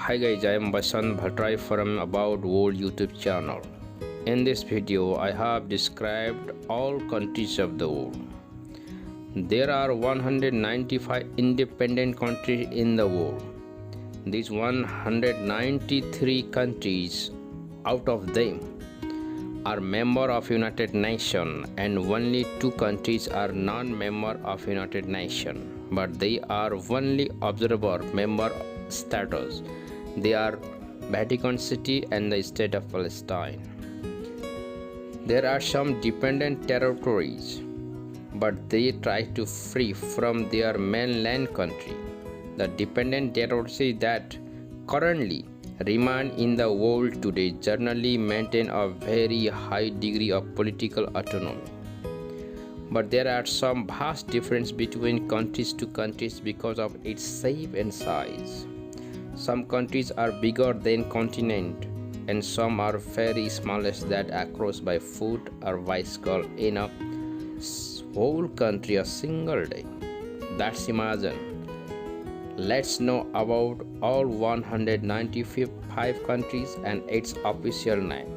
Hi guys, I am Basant Bhatrai from About World YouTube channel. In this video, I have described all countries of the world. There are 195 independent countries in the world. These 193 countries, out of them, are member of United Nations, and only 2 countries are non-member of United Nations, but they are only observer member status. They are Vatican City and the State of Palestine. There are some dependent territories, but they try to free from their mainland country. The dependent territories that currently remain in the world today generally maintain a very high degree of political autonomy. But there are some vast differences between countries to countries because of its shape and size. Some countries are bigger than continent, and some are very smallest that across by foot or bicycle in a whole country a single day. That's imagine. Let's know about all 195 countries and its official name.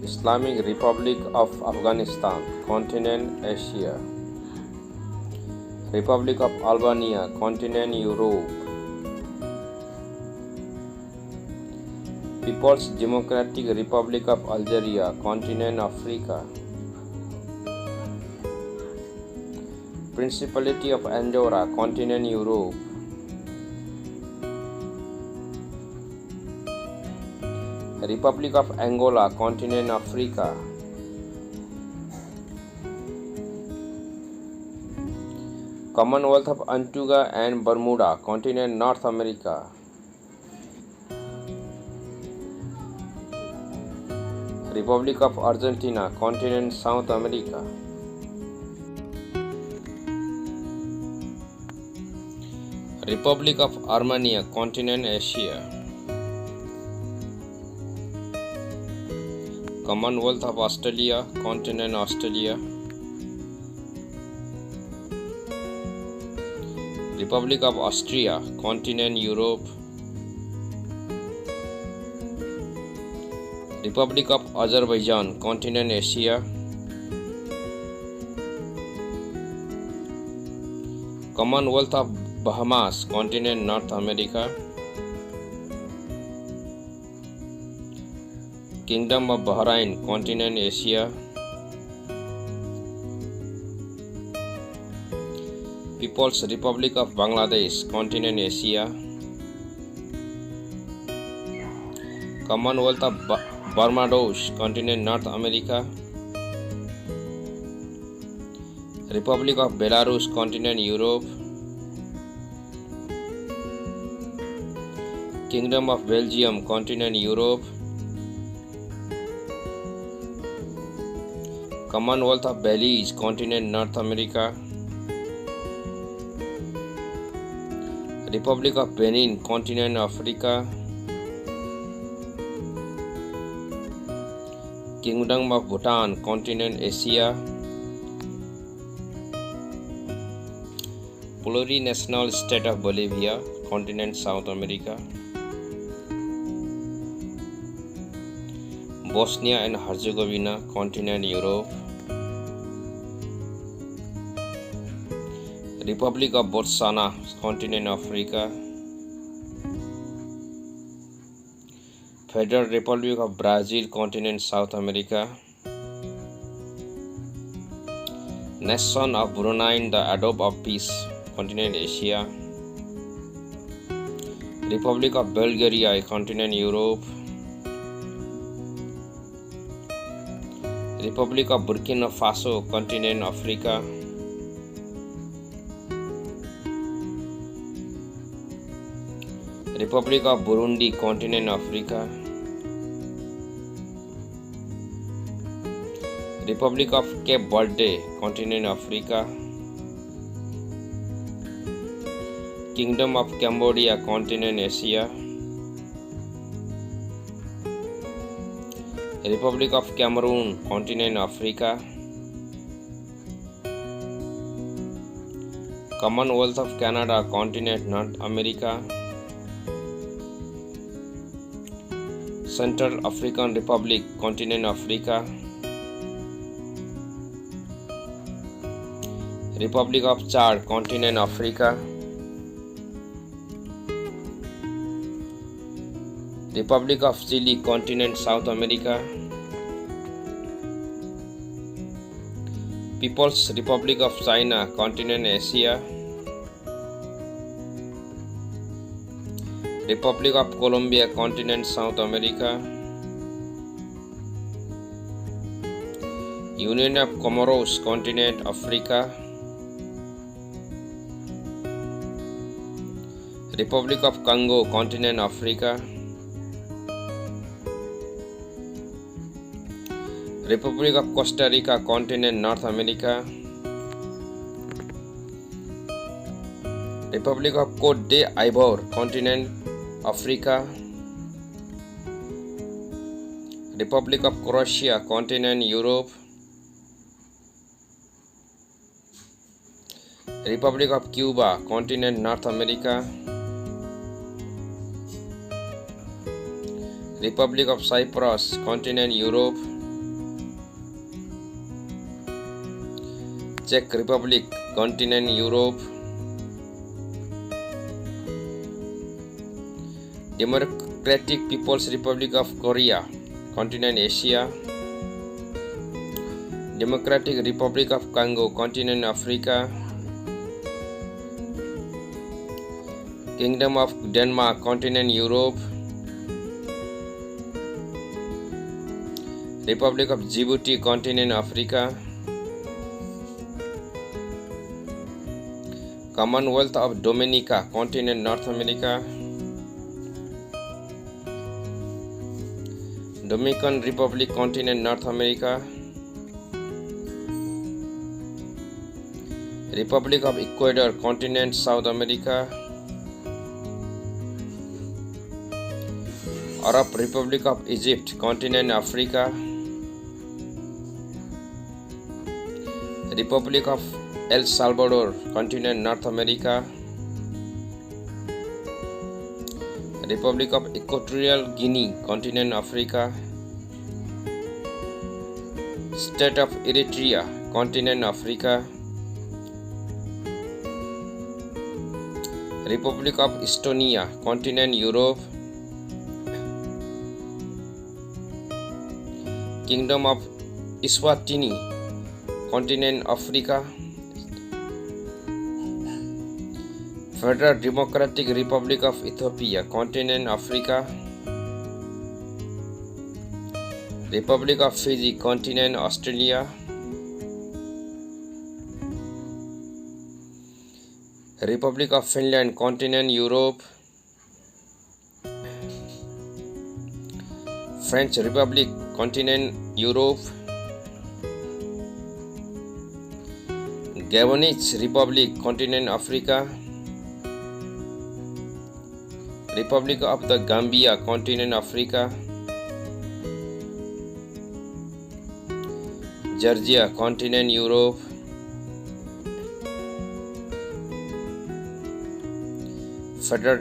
Islamic Republic of Afghanistan, Continent Asia. Republic of Albania, Continent Europe. People's Democratic Republic of Algeria, Continent Africa. Principality of Andorra, Continent Europe. Republic of Angola, Continent Africa. Commonwealth of Antigua and Bermuda, Continent North America. Republic of Argentina, Continent South America. Republic of Armenia, Continent Asia. Commonwealth of Australia, Continent Australia. Republic of Austria, Continent Europe. Republic of Azerbaijan, Continent Asia. Commonwealth of Bahamas, Continent North America. Kingdom of Bahrain, Continent Asia. People's Republic of Bangladesh, Continent Asia. Commonwealth of Barbados, Continent North America. Republic of Belarus, Continent Europe. Kingdom of Belgium, Continent Europe. Commonwealth of Belize, Continent North America. Republic of Benin, Continent Africa. Kingdom of Bhutan, Continent Asia. Plurinational State of Bolivia, Continent South America. Bosnia and Herzegovina, Continent Europe. Republic of Botswana, Continent Africa. Federal Republic of Brazil, Continent South America. Nation of Brunei, the Adobe of Peace, Continent Asia. Republic of Bulgaria, Continent Europe. Republic of Burkina Faso, Continent Africa. Republic of Burundi, Continent Africa. Republic of Cape Verde, Continent Africa. Kingdom of Cambodia, Continent Asia. Republic of Cameroon, Continent Africa. Commonwealth of Canada, continent North America. Central African Republic, continent Africa. Republic of Chad, continent Africa. Republic of Chile, continent South America. People's Republic of China, continent Asia. Republic of Colombia, continent South America. Union of Comoros, continent Africa. Republic of Congo, continent Africa. Republic of Costa Rica, continent North America. Republic of Côte d'Ivoire, continent Africa. Republic of Croatia, continent Europe. Republic of Cuba, continent North America. Republic of Cyprus, continent Europe. Czech Republic, continent Europe. Democratic People's Republic of Korea, continent Asia. Democratic Republic of Congo, continent Africa. Kingdom of Denmark, continent Europe. Republic of Djibouti, continent Africa. Commonwealth of Dominica, continent North America. Dominican Republic, continent North America. Republic of Ecuador, continent South America. Arab Republic of Egypt, continent Africa. Republic of El Salvador, continent North America. Republic of Equatorial Guinea, continent Africa. State of Eritrea, continent Africa. Republic of Estonia, continent Europe. Kingdom of Eswatini, continent Africa. Federal Democratic Republic of Ethiopia, continent Africa. Republic of Fiji, continent Australia. Republic of Finland, continent Europe. French Republic, continent Europe. Gabonese Republic, continent Africa. Republic of the Gambia, continent Africa. Georgia, continent Europe. Federal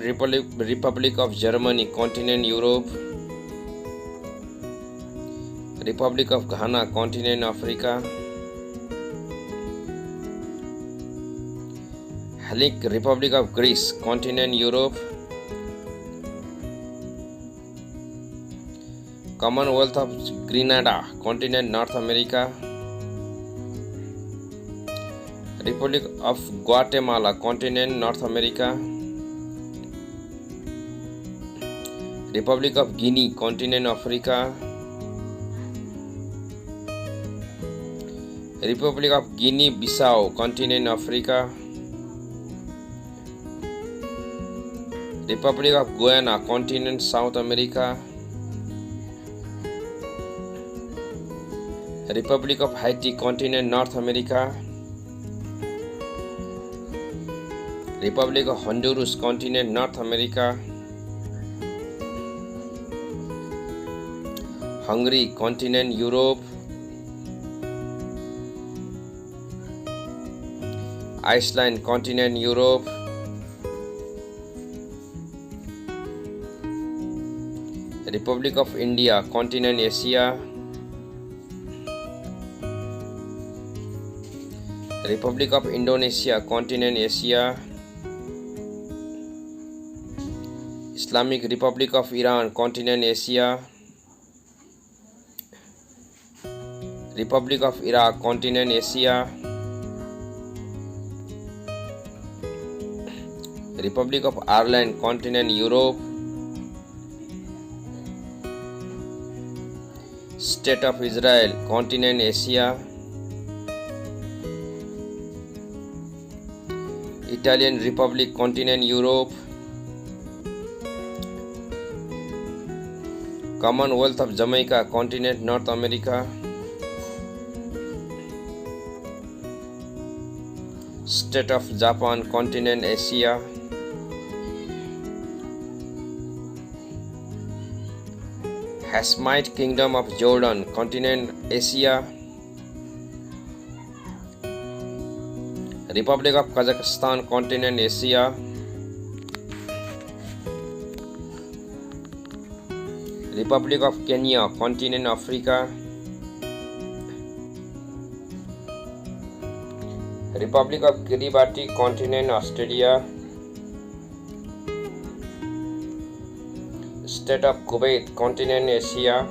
Republic of Germany, continent Europe. Republic of Ghana, continent Africa. Hellenic Republic of Greece, continent Europe. Commonwealth of Grenada, continent North America. Republic of Guatemala, continent North America. Republic of Guinea, continent Africa. Republic of Guinea-Bissau, continent Africa. Republic of Guyana, continent South America. Republic of Haiti, continent North America. Republic of Honduras, continent North America. Hungary, continent Iceland, continent Europe. Republic of India, continent Asia. Republic of Indonesia, continent Asia. Islamic Republic of Iran, continent Asia. Republic of Iraq, continent Asia. Republic of Ireland, continent Europe. State of Israel, continent Asia. Italian Republic, continent Europe. Commonwealth of Jamaica, continent North America. State of Japan, continent Asia. Hashemite Kingdom of Jordan, continent Asia. Republic of Kazakhstan, continent Asia. Republic of Kenya, continent Africa. Republic of Kiribati, continent Australia. State of Kuwait, continent Asia.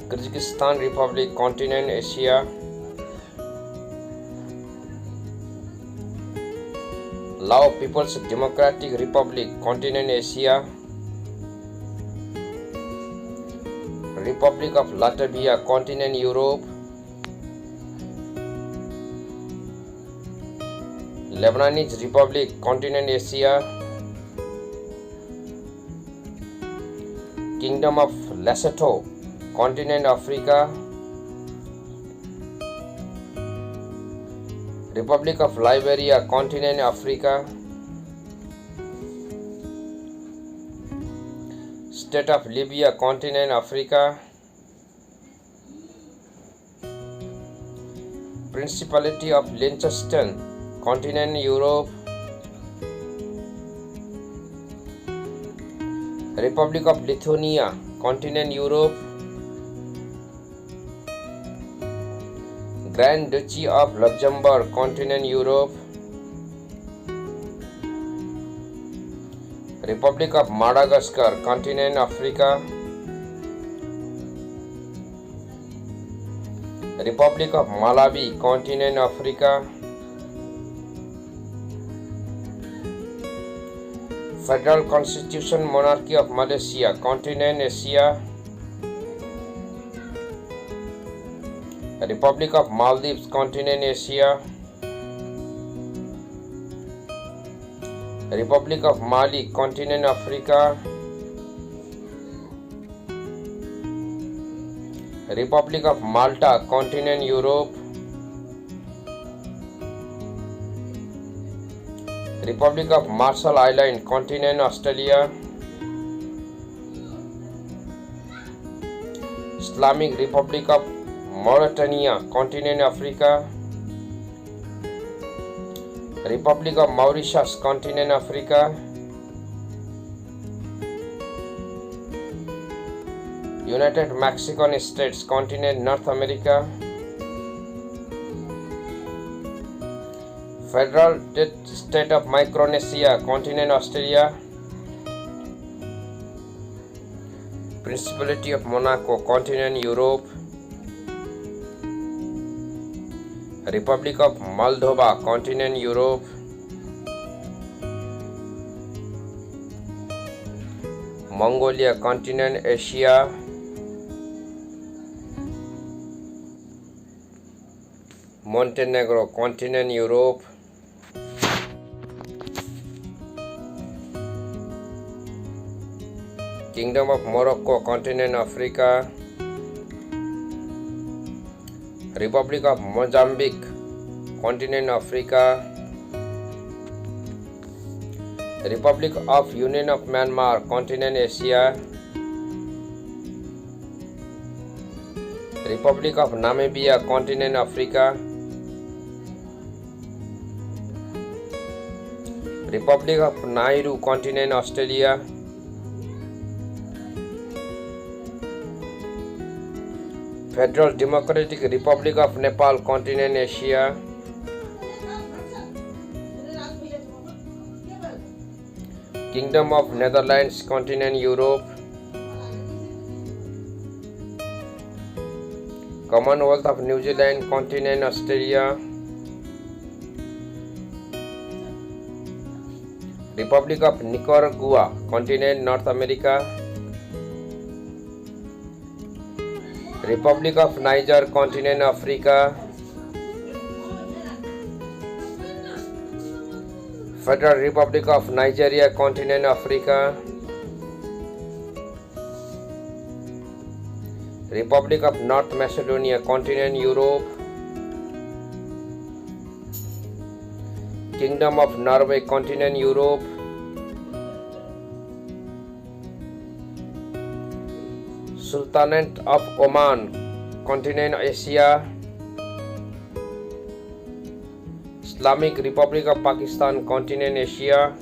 Kyrgyzstan Republic, continent Asia. Lao People's Democratic Republic, continent Asia. Republic of Latvia, continent Europe. Lebanese Republic, continent Asia. Kingdom of Lesotho, continent Africa. Republic of Liberia, continent Africa. State of Libya, continent Africa. Principality of Liechtenstein, continent Europe. Republic of Lithuania, continent Europe. Grand Duchy of Luxembourg, continent Europe. Republic of Madagascar, continent Africa. Republic of Malawi, continent Africa. Federal Constitution Monarchy of Malaysia, continent Asia. Republic of Maldives, continent Asia. Republic of Mali, continent Africa. Republic of Malta, continent Europe. Republic of Marshall Islands, continent Australia. Islamic Republic of Mauritania, continent Africa. Republic of Mauritius, continent Africa. United Mexican States, continent North America. Federal State of Micronesia, continent Australia. Principality of Monaco, continent Europe. Republic of Moldova, continent Europe. Mongolia, continent Asia. Montenegro, continent Europe. Kingdom of Morocco, continent Africa. Republic of Mozambique, continent Africa. Republic of Union of Myanmar, continent Asia. Republic of Namibia, continent Africa. Republic of Nauru, continent Australia. Federal Democratic Republic of Nepal, continent Asia. Kingdom of Netherlands, continent Europe. Commonwealth of New Zealand, continent Australia. Republic of Nicaragua, continent North America. Republic of Niger, continent Africa. Federal Republic of Nigeria, continent Africa. Republic of North Macedonia, continent Europe. Kingdom of Norway, continent Europe. Sultanate of Oman, continent Asia. Islamic Republic of Pakistan, continent Asia.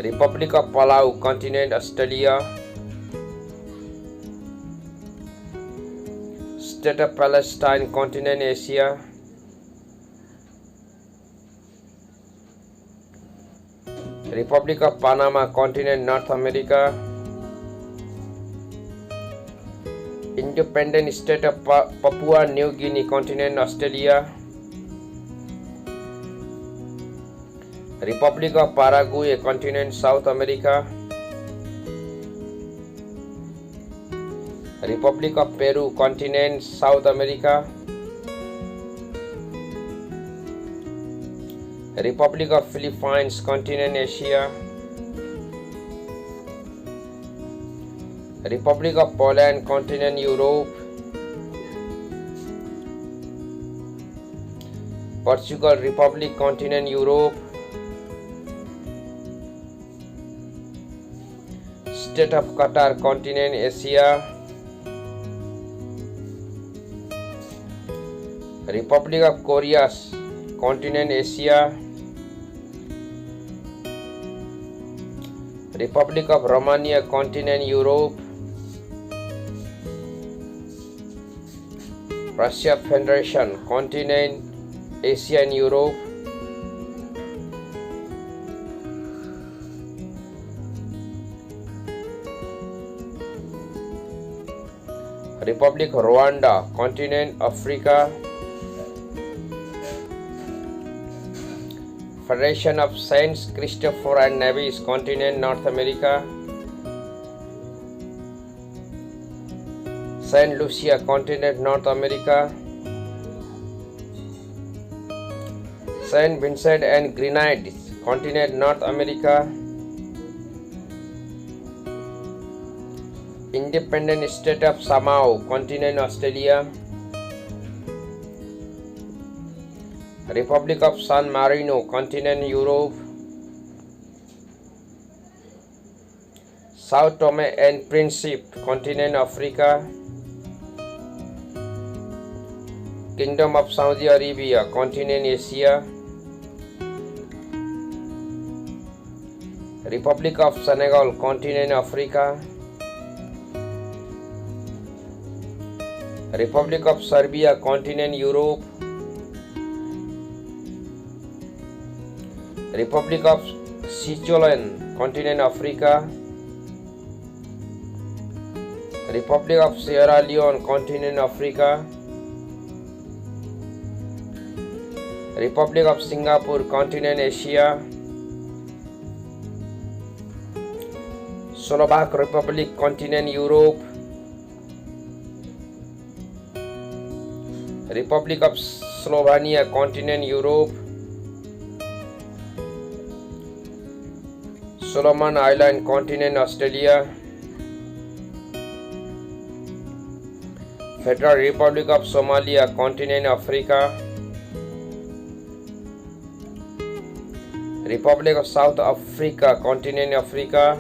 Republic of Palau, continent Australia. State of Palestine, continent Asia. Republic of Panama, continent North America. Independent State of Papua New Guinea, continent Australia. Republic of Paraguay, continent South America. Republic of Peru, continent South America. Republic of Philippines, continent Asia. Republic of Poland, continent Europe. Portugal Republic, continent Europe. State of Qatar, continent Asia. Republic of Korea, continent Asia. Republic of Romania, continent Europe. Russia Federation, continent Asia and Europe. Republic of Rwanda, continent Africa. Federation of Saints Christopher and Nevis, continent North America. Saint Lucia, continent North America. Saint Vincent and Grenadines, continent North America. Independent State of Samoa, continent Australia. Republic of San Marino, continent Europe. Sao Tome and Principe, continent Africa. Kingdom of Saudi Arabia, continent Asia. Republic of Senegal, continent Africa. Republic of Serbia, continent Europe. Republic of Seychelles, continent Africa. Republic of Sierra Leone, continent Africa. Republic of Singapore, continent Asia. Slovak Republic, continent Europe. Republic of Slovenia, continent Europe. Solomon Island, continent Australia. Federal Republic of Somalia, continent Africa. Republic of South Africa, continent Africa.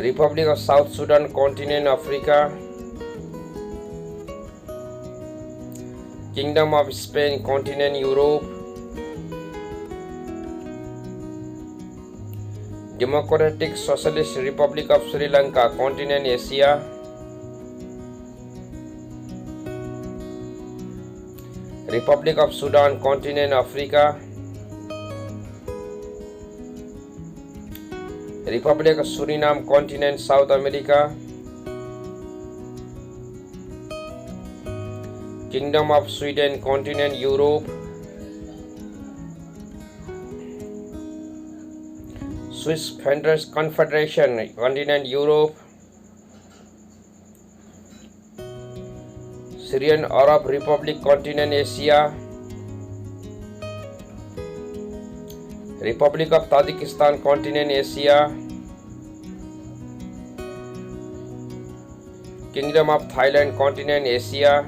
Republic of South Sudan, continent Africa. Kingdom of Spain, continent Europe. Democratic Socialist Republic of Sri Lanka, continent Asia. Republic of Sudan, continent Africa. Republic of Suriname, continent South America. Kingdom of Sweden, continent Europe. Swiss Confederation, continent Europe. Syrian Arab Republic, continent Asia. Republic of Tajikistan, continent Asia. Kingdom of Thailand, continent Asia.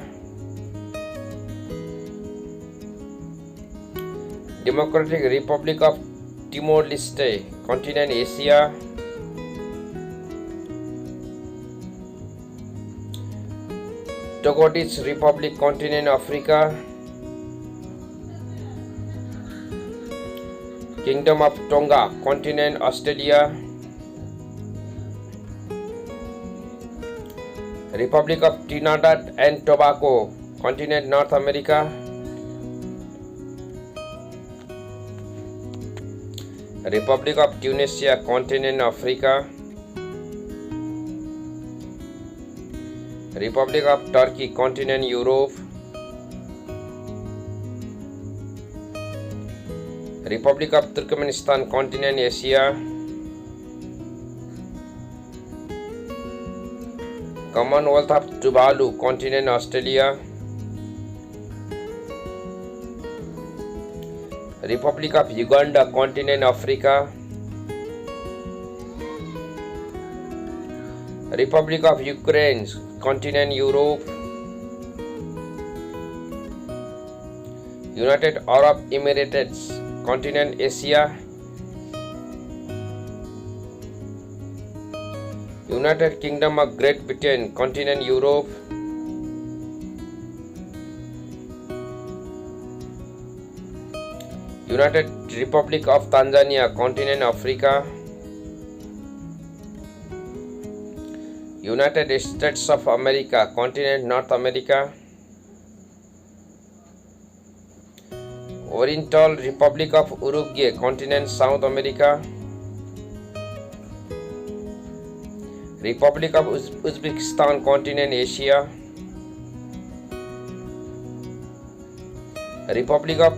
Democratic Republic of Timor-Leste, continent Asia. Togolese Republic, continent Africa. Kingdom of Tonga, continent Australia. Republic of Trinidad and Tobago, continent North America. Republic of Tunisia, continent Africa. Republic of Turkey, continent Europe. Republic of Turkmenistan, continent Asia. Commonwealth of Tuvalu, continent Australia. Republic of Uganda, continent Africa. Republic of Ukraine, continent Europe. United Arab Emirates, continent Asia. United Kingdom of Great Britain, continent Europe. United Republic of Tanzania, continent Africa. United States of America, continent North America. Oriental Republic of Uruguay, continent South America. Republic of Uzbekistan, continent Asia. Republic of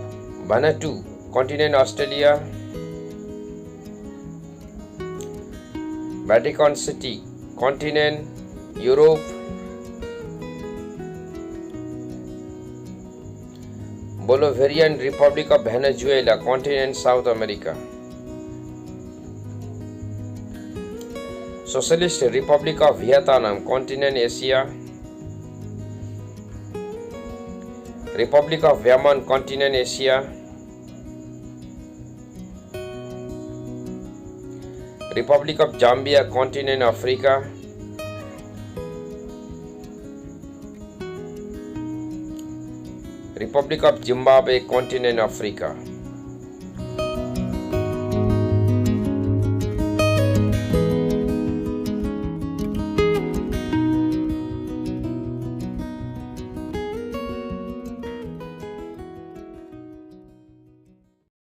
Vanuatu, continent Australia. Vatican City, continent Europe. Bolivarian Republic of Venezuela, continent South America. Socialist Republic of Vietnam, continent Asia. Republic of Yemen, continent Asia. Republic of Zambia, continent Africa. Republic of Zimbabwe, continent Africa.